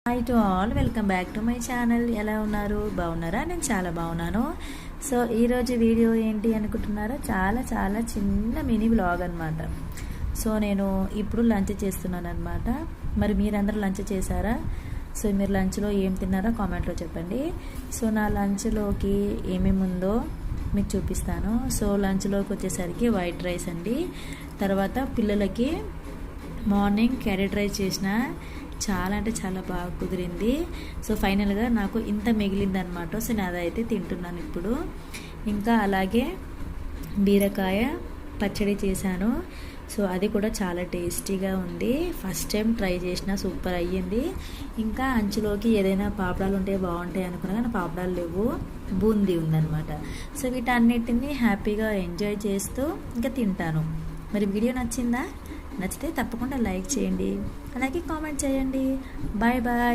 Hi to all, welcome back to my channel. ఎలా ఉన్నారు? బాగున్నారా? నేను చాలా బాగున్నాను. సో ఈరోజు వీడియో ఏంటి అనుకుంటున్నారా? చాలా చాలా చిన్న మినీ వ్లాగ్ అనమాట. సో నేను ఇప్పుడు లంచ్ చేస్తున్నాను అనమాట. మరి మీరందరూ లంచ్ చేశారా? సో మీరు లంచ్లో ఏం తిన్నారో కామెంట్లో చెప్పండి. సో నా లంచ్లోకి ఏమేమి ఉందో మీకు చూపిస్తాను. సో లంచ్లోకి వచ్చేసరికి వైట్ రైస్ అండి. తర్వాత పిల్లలకి మార్నింగ్ క్యారెట్ రైస్ చేసిన చాలా అంటే చాలా బాగా కుదిరింది. సో ఫైనల్గా నాకు ఇంత మిగిలింది అనమాట. సో నేను అదైతే తింటున్నాను ఇప్పుడు. ఇంకా అలాగే బీరకాయ పచ్చడి చేశాను. సో అది కూడా చాలా టేస్టీగా ఉంది. ఫస్ట్ టైం ట్రై చేసిన, సూపర్ అయ్యింది. ఇంకా అంచులోకి ఏదైనా పాపడాలు ఉంటే బాగుంటాయి అనుకున్నా కానీ పాపడాలు లేవు, బూందీ ఉందన్నమాట. సో వీటన్నిటిని హ్యాపీగా ఎంజాయ్ చేస్తూ ఇంకా తింటాను. మరి వీడియో నచ్చిందా? నచ్చితే తప్పకుండా లైక్ చేయండి, అలాగే కామెంట్ చేయండి. Bye bye.